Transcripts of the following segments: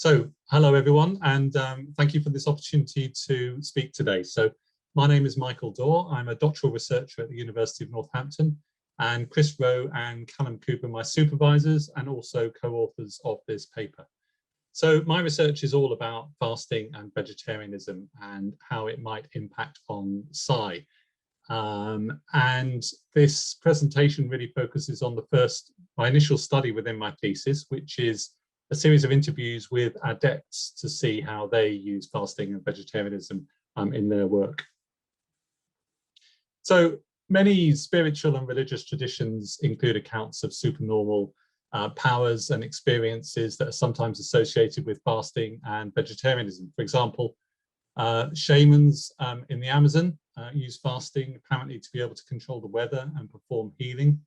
So, hello everyone, and thank you for this opportunity to speak today. So, my name is Michael Dorr. I'm a doctoral researcher at the University of Northampton, and Chris Rowe and Callum Cooper, my supervisors and also co-authors of this paper. So, my research is all about fasting and vegetarianism and how it might impact on psi. And this presentation really focuses on my initial study within my thesis, which is a series of interviews with adepts to see how they use fasting and vegetarianism in their work. So many spiritual and religious traditions include accounts of supernormal powers and experiences that are sometimes associated with fasting and vegetarianism. For example, shamans in the Amazon use fasting apparently to be able to control the weather and perform healing.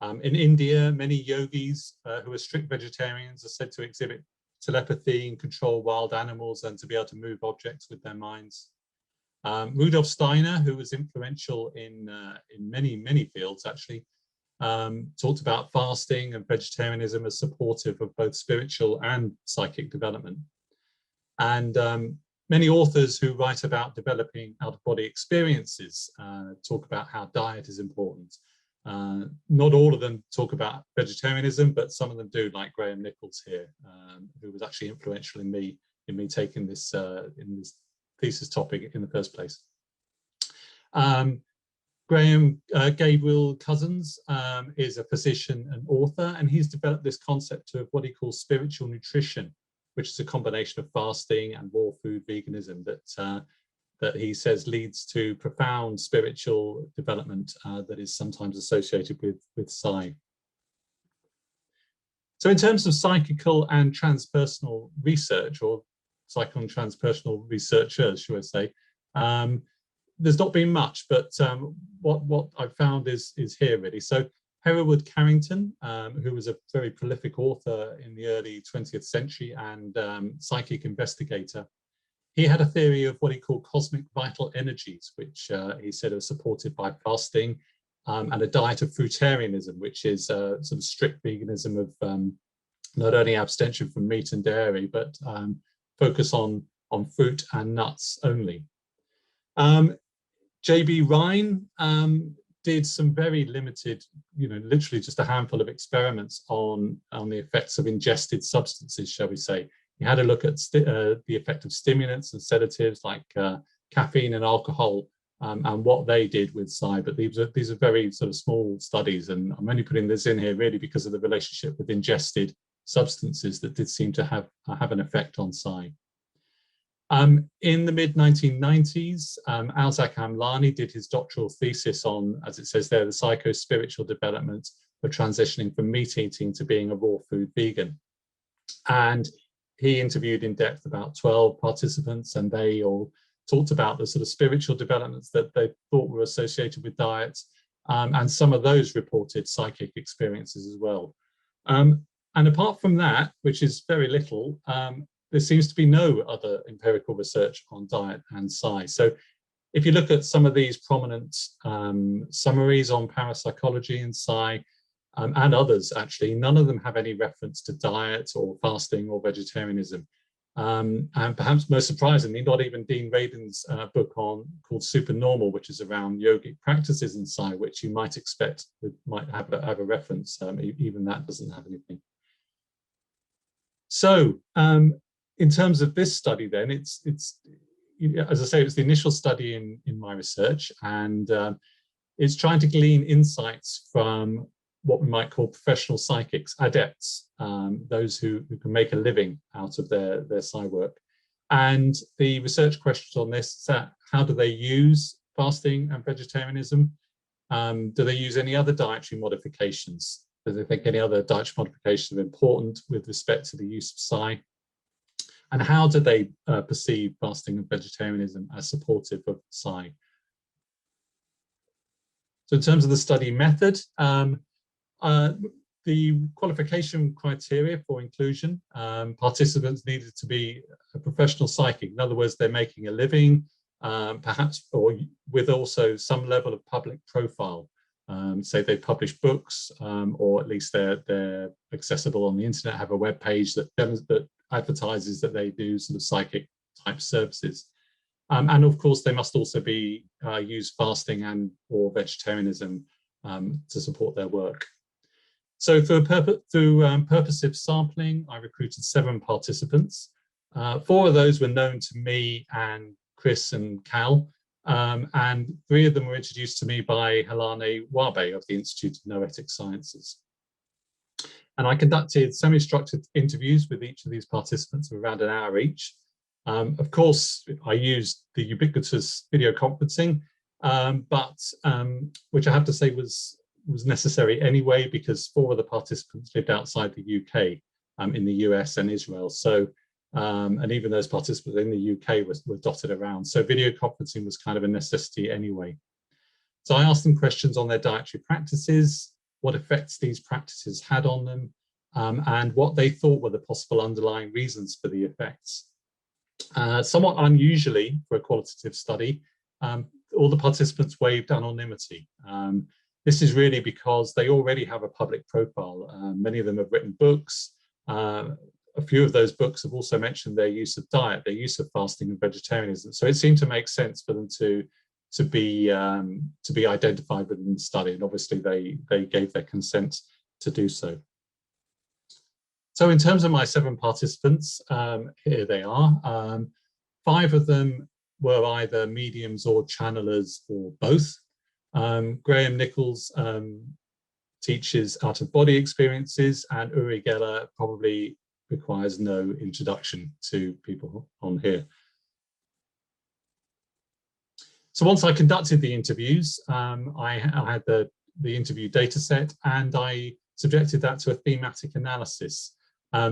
In India, many yogis who are strict vegetarians are said to exhibit telepathy and control wild animals and to be able to move objects with their minds. Rudolf Steiner, who was influential in many fields actually, talked about fasting and vegetarianism as supportive of both spiritual and psychic development. And many authors who write about developing out-of-body experiences talk about how diet is important. Not all of them talk about vegetarianism, but some of them do, like Graham Nichols here, who was actually influential in me taking this thesis topic in the first place. Graham Gabriel Cousins is a physician and author, and he's developed this concept of what he calls spiritual nutrition, which is a combination of fasting and raw food veganism that he says leads to profound spiritual development that is sometimes associated with psi. So in terms of psychical and transpersonal research, or psychical and transpersonal researchers, should I say, there's not been much, but what I've found is here really. So Hereward Carrington, who was a very prolific author in the early 20th century and psychic investigator, he had a theory of what he called cosmic vital energies, which he said are supported by fasting and a diet of fruitarianism, which is sort of strict veganism of not only abstention from meat and dairy, but focus on fruit and nuts only. J.B. Rhine did some very limited, literally just a handful of experiments on the effects of ingested substances, shall we say. He had a look at the effect of stimulants and sedatives like caffeine and alcohol and what they did with psi, but these are very sort of small studies, and I'm only putting this in here really because of the relationship with ingested substances that did seem to have an effect on psi. In the mid-1990s, Alzak Amlani did his doctoral thesis on, as it says there, the psycho-spiritual development for transitioning from meat eating to being a raw food vegan. And he interviewed in depth about 12 participants, and they all talked about the sort of spiritual developments that they thought were associated with diets, and some of those reported psychic experiences as well. And apart from that, which is very little, there seems to be no other empirical research on diet and psi. So if you look at some of these prominent summaries on parapsychology and psi, and others actually, none of them have any reference to diet or fasting or vegetarianism. And perhaps most surprisingly, not even Dean Radin's book called Supernormal, which is around yogic practices in psi, which you might expect might have a reference. Even that doesn't have anything. So in terms of this study then, it's as I say, it's the initial study in my research, and it's trying to glean insights from what we might call professional psychics, adepts, those who can make a living out of their psi work. And the research questions on this is that how do they use fasting and vegetarianism? Do they use any other dietary modifications? Do they think any other dietary modifications are important with respect to the use of psi? And how do they perceive fasting and vegetarianism as supportive of psi? So in terms of the study method, the qualification criteria for inclusion, participants needed to be a professional psychic. In other words, they're making a living, perhaps, or with also some level of public profile. Say they publish books, or at least they're accessible on the internet, have a web page that advertises that they do sort of psychic type services. And of course, they must also be use fasting and or vegetarianism to support their work. So through purposive sampling, I recruited 7 participants. 4 of those were known to me and Chris and Cal, and 3 of them were introduced to me by Helane Wabe of the Institute of Noetic Sciences. And I conducted semi-structured interviews with each of these participants of around an hour each. Of course, I used the ubiquitous video conferencing, which I have to say was necessary anyway, because 4 of the participants lived outside the UK, in the US and Israel. So, and even those participants in the UK were dotted around. So video conferencing was kind of a necessity anyway. So I asked them questions on their dietary practices, what effects these practices had on them, and what they thought were the possible underlying reasons for the effects. Somewhat unusually for a qualitative study, all the participants waived anonymity. This is really because they already have a public profile. Many of them have written books. A few of those books have also mentioned their use of diet, their use of fasting and vegetarianism. So it seemed to make sense for them to be identified within the study, and obviously they gave their consent to do so. So in terms of my 7 participants, here they are. 5 of them were either mediums or channelers or both. Graham Nichols teaches out-of-body experiences, and Uri Geller probably requires no introduction to people on here. So once I conducted the interviews, I had the interview data set, and I subjected that to a thematic analysis.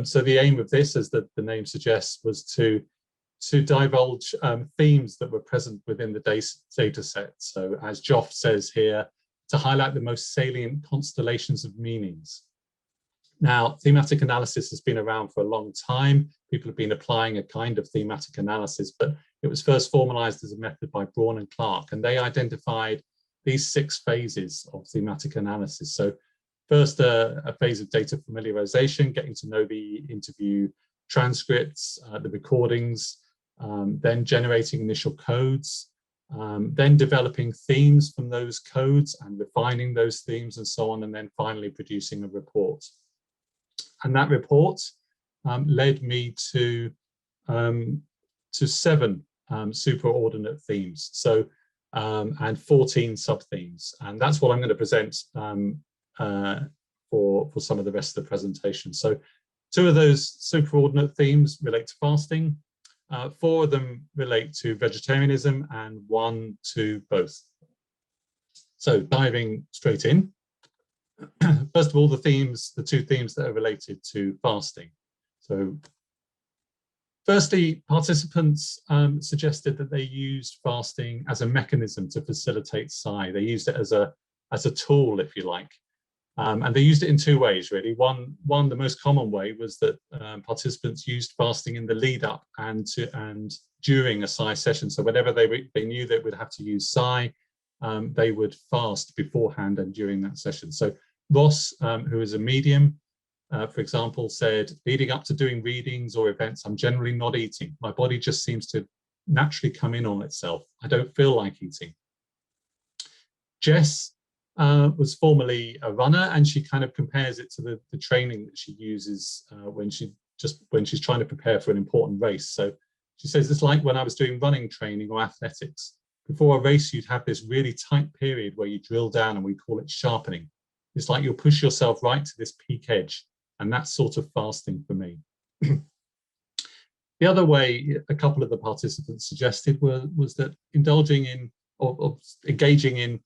So the aim of this, as the name suggests, was to divulge themes that were present within the data set. So as Joff says here, to highlight the most salient constellations of meanings. Now, thematic analysis has been around for a long time. People have been applying a kind of thematic analysis, but it was first formalized as a method by Braun and Clark, and they identified these 6 phases of thematic analysis. So first, a phase of data familiarization, getting to know the interview transcripts, the recordings, then generating initial codes, then developing themes from those codes and refining those themes and so on, and then finally producing a report. And that report led me to 7 superordinate themes, so and 14 sub-themes, and that's what I'm going to present for some of the rest of the presentation. So 2 of those superordinate themes relate to fasting, 4 of them relate to vegetarianism, and 1 to both. So diving straight in. First of all, the 2 themes that are related to fasting. So firstly, participants suggested that they used fasting as a mechanism to facilitate psi. They used it as a tool, if you like. And they used it in 2 ways, really. One, the most common way was that participants used fasting in the lead up and during a psi session. So whenever they knew they would have to use psi, they would fast beforehand and during that session. So Ross, who is a medium, for example, said, leading up to doing readings or events, I'm generally not eating. My body just seems to naturally come in on itself. I don't feel like eating. Jess was formerly a runner, and she kind of compares it to the training that she uses when she's trying to prepare for an important race. So she says, it's like when I was doing running training or athletics. Before a race, you'd have this really tight period where you drill down, and we call it sharpening. It's like you'll push yourself right to this peak edge, and that's sort of fasting for me. The other way a couple of the participants suggested was that indulging in or engaging in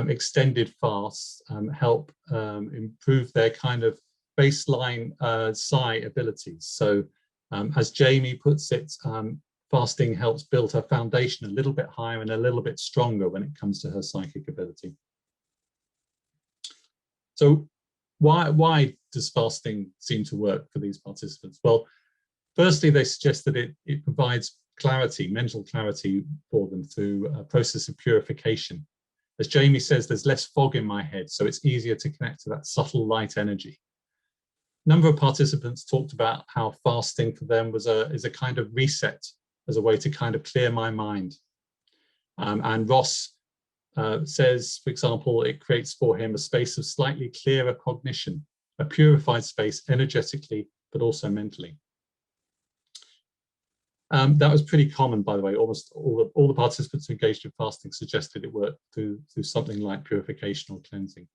extended fasts help improve their kind of baseline psi abilities. So as Jamie puts it, fasting helps build her foundation a little bit higher and a little bit stronger when it comes to her psychic ability. So why does fasting seem to work for these participants? Well, firstly, they suggest that it provides clarity, mental clarity for them through a process of purification. As Jamie says, there's less fog in my head, so it's easier to connect to that subtle light energy. number of participants talked about how fasting for them is a kind of reset, as a way to kind of clear my mind. And Ross says, for example, it creates for him a space of slightly clearer cognition, a purified space energetically, but also mentally. That was pretty common, by the way. Almost all the participants who engaged in fasting suggested it worked through something like purification or cleansing.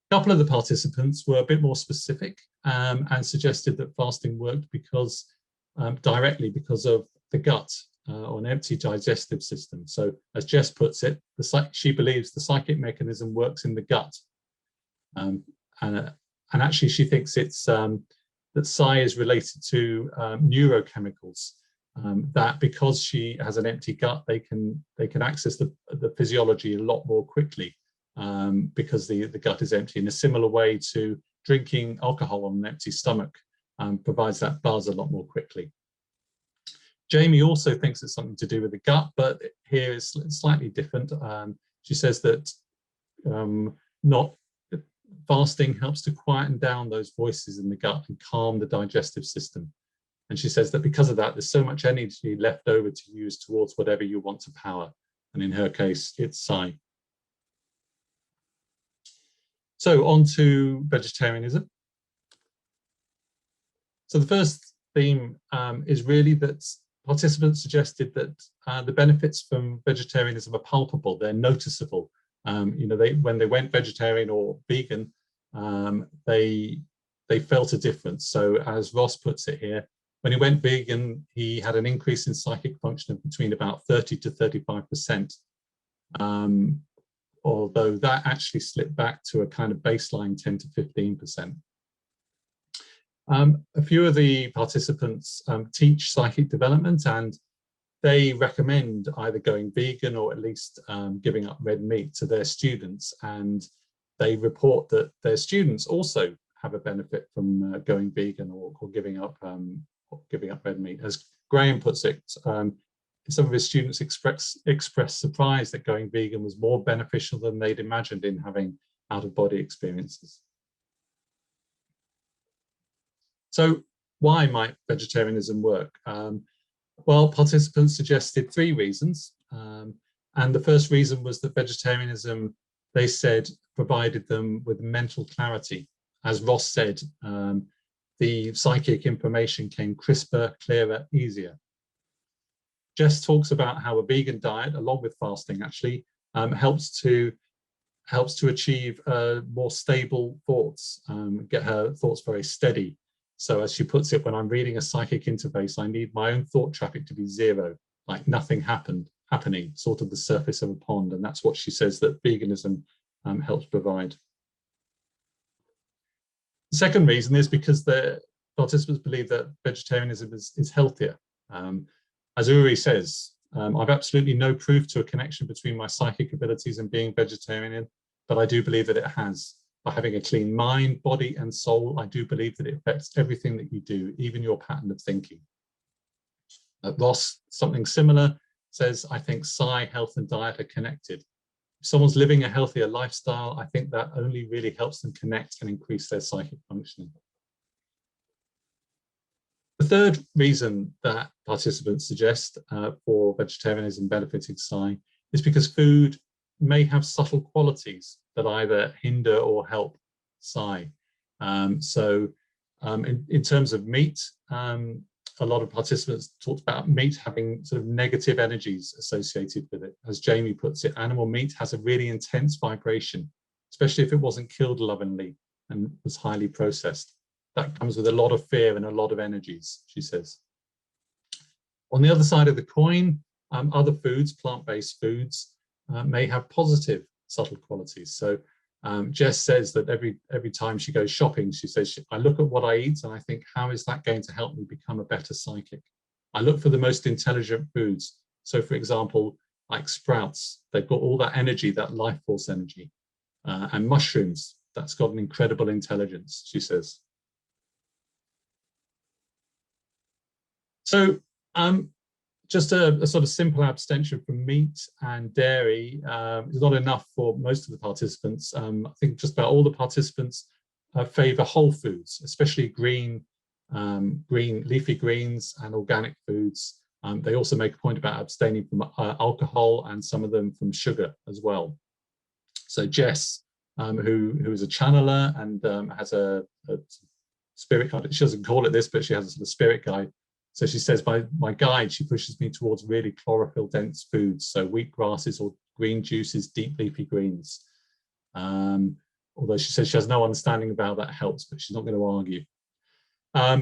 A couple of the participants were a bit more specific and suggested that fasting worked because directly because of the gut or an empty digestive system. So as Jess puts it, she believes the psychic mechanism works in the gut. And actually she thinks it's that psi is related to neurochemicals, that because she has an empty gut, they can access the physiology a lot more quickly because the gut is empty, in a similar way to drinking alcohol on an empty stomach provides that buzz a lot more quickly. Jamie also thinks it's something to do with the gut, but here it's slightly different. She says that fasting helps to quieten down those voices in the gut and calm the digestive system. And she says that because of that, there's so much energy left over to use towards whatever you want to power. And in her case, it's psi. So on to vegetarianism. So the first theme is really that participants suggested that the benefits from vegetarianism are palpable, they're noticeable. When they went vegetarian or vegan, they felt a difference. So as Ross puts it here, when he went vegan, he had an increase in psychic function of between about 30 to 35%, although that actually slipped back to a kind of baseline 10 to 15%. A few of the participants teach psychic development, and they recommend either going vegan or at least giving up red meat to their students. And they report that their students also have a benefit from going vegan or giving up red meat. As Graham puts it, some of his students expressed surprise that going vegan was more beneficial than they'd imagined in having out-of-body experiences. So why might vegetarianism work? Well, participants suggested 3 reasons. And the first reason was that vegetarianism, they said, provided them with mental clarity. As Ross said, the psychic information came crisper, clearer, easier. Jess talks about how a vegan diet, along with fasting actually, helps to achieve more stable thoughts, get her thoughts very steady. So as she puts it, when I'm reading a psychic interface, I need my own thought traffic to be 0, like nothing happening, sort of the surface of a pond. And that's what she says that veganism helps provide. The second reason is because the participants believe that vegetarianism is healthier. As Uri says, I've absolutely no proof to a connection between my psychic abilities and being vegetarian, but I do believe that it has. By having a clean mind, body, and soul, I do believe that it affects everything that you do, even your pattern of thinking. Ross, something similar, says, I think psi, health, and diet are connected. If someone's living a healthier lifestyle, I think that only really helps them connect and increase their psychic functioning. The third reason that participants suggest for vegetarianism benefiting psi is because food may have subtle qualities that either hinder or help psi. In terms of meat, a lot of participants talked about meat having sort of negative energies associated with it. As Jamie puts it, animal meat has a really intense vibration, especially if it wasn't killed lovingly and was highly processed. That comes with a lot of fear and a lot of energies, she says. On the other side of the coin, other foods, plant-based foods, may have positive subtle qualities. So Jess says that every time she goes shopping, she says, I look at what I eat and I think, how is that going to help me become a better psychic? I look for the most intelligent foods. So for example, like sprouts, they've got all that energy, that life force energy. And mushrooms, that's got an incredible intelligence, she says. So just a sort of simple abstention from meat and dairy is not enough for most of the participants. I think just about all the participants favor whole foods, especially green leafy greens and organic foods. They also make a point about abstaining from alcohol and some of them from sugar as well. So Jess, who is a channeler and has a spirit guide, she doesn't call it this, but she has a sort of spirit guide. So she says, by my guide, she pushes me towards really chlorophyll dense foods, so wheat grasses or green juices, deep leafy greens. Although she says she has no understanding about that helps, but she's not going to argue. A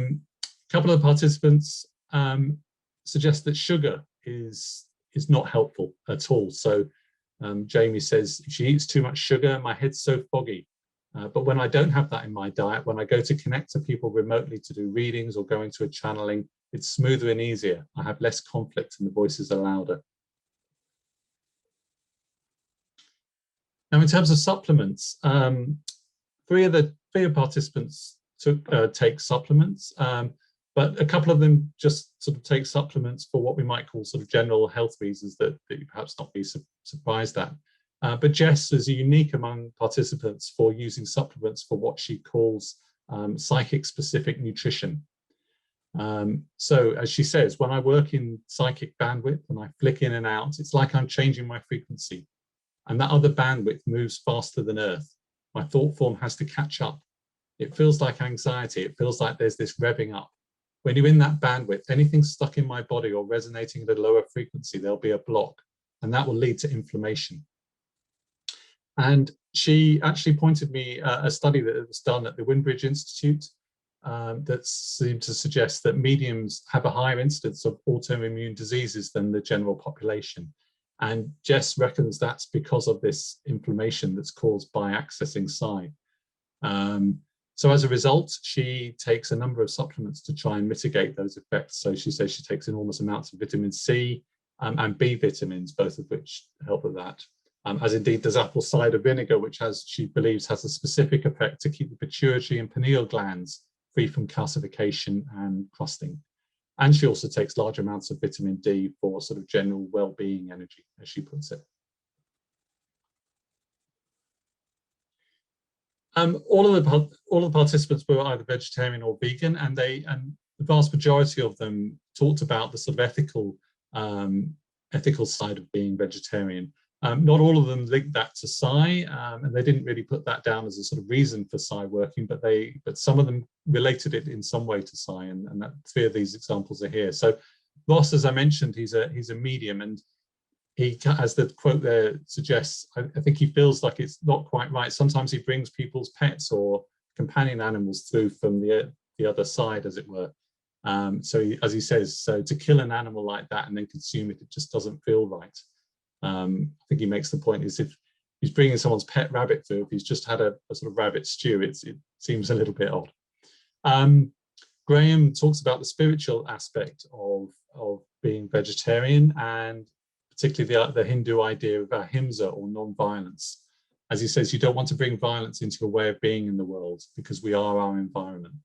couple of participants suggest that sugar is not helpful at all. So Jamie says, if she eats too much sugar, my head's so foggy. But when I don't have that in my diet, when I go to connect to people remotely to do readings or go into a channeling, it's smoother and easier. I have less conflict and the voices are louder. Now, in terms of supplements, three of participants take supplements, but a couple of them just sort of take supplements for what we might call sort of general health reasons that you perhaps not be surprised at. But Jess is unique among participants for using supplements for what she calls psychic specific nutrition. So as she says, when I work in psychic bandwidth and I flick in and out, it's like I'm changing my frequency. And that other bandwidth moves faster than Earth. My thought form has to catch up. It feels like anxiety. It feels like there's this revving up. When you're in that bandwidth, anything stuck in my body or resonating at a lower frequency, there'll be a block, and that will lead to inflammation. And she actually pointed me a study that was done at the Windbridge Institute that seemed to suggest that mediums have a higher incidence of autoimmune diseases than the general population. And Jess reckons that's because of this inflammation that's caused by accessing psi. So as a result, she takes a number of supplements to try and mitigate those effects. So she says she takes enormous amounts of vitamin C and B vitamins, both of which help with that. As indeed does apple cider vinegar, which she believes has a specific effect to keep the pituitary and pineal glands free from calcification and crusting. And she also takes large amounts of vitamin D for sort of general well-being energy, as she puts it. All of the participants were either vegetarian or vegan, and the vast majority of them talked about the sort of ethical side of being vegetarian. Not all of them linked that to psi, and they didn't really put that down as a sort of reason for psi working, but some of them related it in some way to psi, and that three of these examples are here. So Ross, as I mentioned, he's a medium, and he, as the quote there suggests, I think he feels like it's not quite right. Sometimes he brings people's pets or companion animals through from the other side, as it were. So as he says, so to kill an animal like that and then consume it, it just doesn't feel right. I think he makes the point is if he's bringing someone's pet rabbit through, if he's just had a sort of rabbit stew, it seems a little bit odd. Graham talks about the spiritual aspect of being vegetarian, and particularly the Hindu idea of ahimsa, or non-violence. As he says, you don't want to bring violence into your way of being in the world because we are our environment.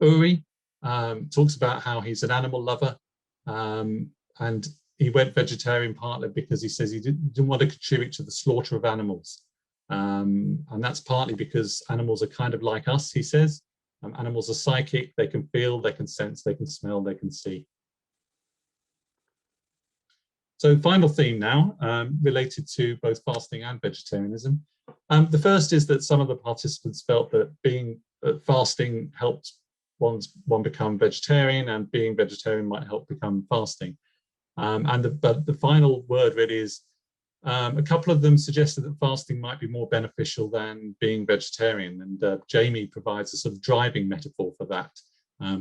Uri talks about how he's an animal lover, and he went vegetarian partly because he says he didn't want to contribute to the slaughter of animals. And that's partly because animals are kind of like us, he says. Animals are psychic, they can feel, they can sense, they can smell, they can see. So final theme now, related to both fasting and vegetarianism. The first is that some of the participants felt that fasting helped one become vegetarian, and being vegetarian might help become fasting. But the final word really is, a couple of them suggested that fasting might be more beneficial than being vegetarian, and Jamie provides a sort of driving metaphor for that,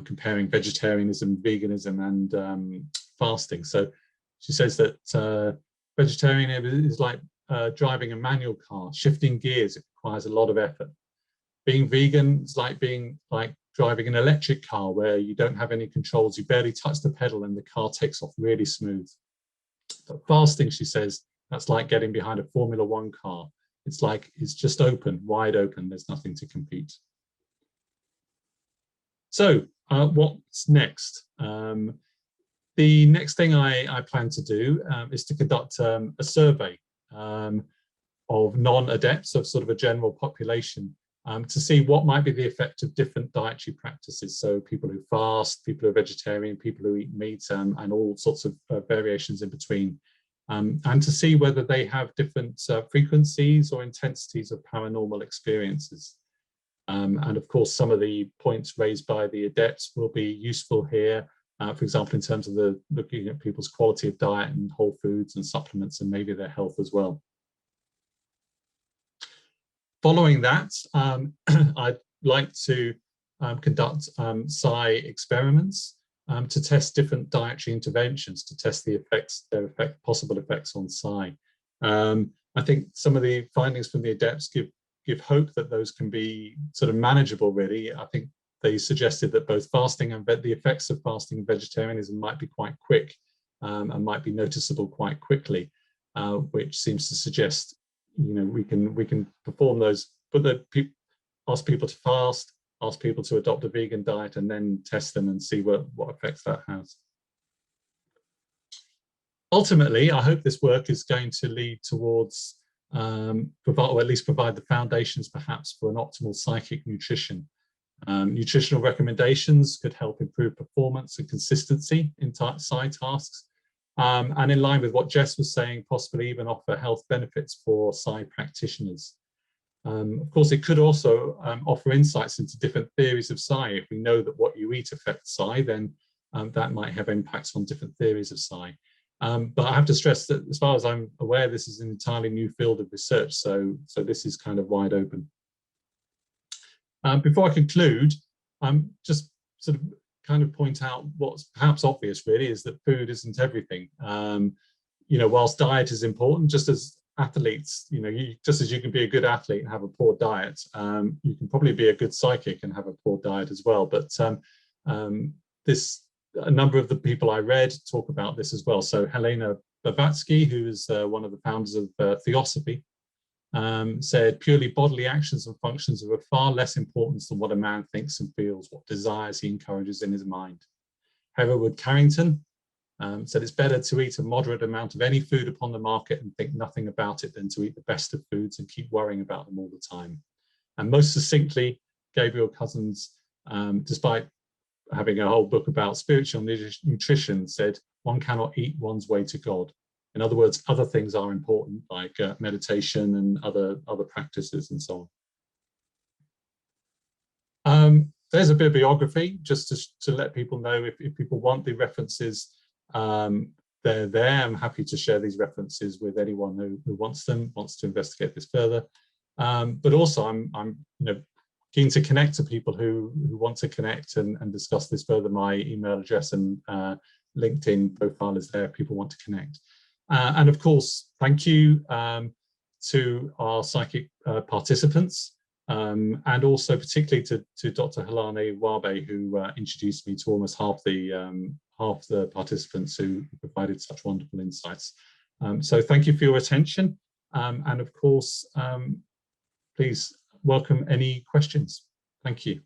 comparing vegetarianism, veganism, and fasting. So she says that vegetarianism is like driving a manual car. Shifting gears, it requires a lot of effort. Being vegan is like driving an electric car where you don't have any controls, you barely touch the pedal and the car takes off really smooth. But fasting, she says, that's like getting behind a Formula One car. It's like it's just open, wide open, there's nothing to compete. So what's next? The next thing I plan to do is to conduct a survey of non-adepts, of sort of a general population, to see what might be the effect of different dietary practices. So people who fast, people who are vegetarian, people who eat meat, and all sorts of variations in between. And to see whether they have different frequencies or intensities of paranormal experiences. And of course, some of the points raised by the adepts will be useful here. For example, in terms of looking at people's quality of diet and whole foods and supplements, and maybe their health as well. Following that, I'd like to conduct psi experiments to test different dietary interventions, to test the effects, possible effects on psi. I think some of the findings from the adepts give hope that those can be sort of manageable, really. I think they suggested that both fasting and the effects of fasting and vegetarianism might be quite quick and might be noticeable quite quickly, which seems to suggest, you know, we can perform those, ask people to fast, ask people to adopt a vegan diet, and then test them and see what effects that has. Ultimately, I hope this work is going to lead towards or at least provide the foundations perhaps for an optimal psychic nutrition. Nutritional recommendations could help improve performance and consistency in psi tasks, and in line with what Jess was saying, possibly even offer health benefits for psi practitioners. Of course, it could also offer insights into different theories of psi. If we know that what you eat affects psi, then that might have impacts on different theories of psi. But I have to stress that, as far as I'm aware, this is an entirely new field of research, so this is kind of wide open. Before I conclude, just sort of kind of point out what's perhaps obvious, really, is that food isn't everything. You know, whilst diet is important, just as athletes, you know, just as you can be a good athlete and have a poor diet, you can probably be a good psychic and have a poor diet as well. But a number of the people I read talk about this as well. So Helena Blavatsky, who is one of the founders of Theosophy, said purely bodily actions and functions are of far less importance than what a man thinks and feels, what desires he encourages in his mind. Hereward Carrington said it's better to eat a moderate amount of any food upon the market and think nothing about it than to eat the best of foods and keep worrying about them all the time. And most succinctly, Gabriel Cousins, despite having a whole book about spiritual nutrition, said one cannot eat one's way to God. In other words, other things are important, like meditation and other practices and so on. There's a bibliography, just to let people know if people want the references, they're there. I'm happy to share these references with anyone who wants to investigate this further. But also, I'm keen to connect to people who want to connect and discuss this further. My email address and LinkedIn profile is there if people want to connect. And of course, thank you to our psychic participants, and also particularly to Dr. Helene Wabe, who introduced me to almost half the participants who provided such wonderful insights. So thank you for your attention, and of course, please welcome any questions. Thank you.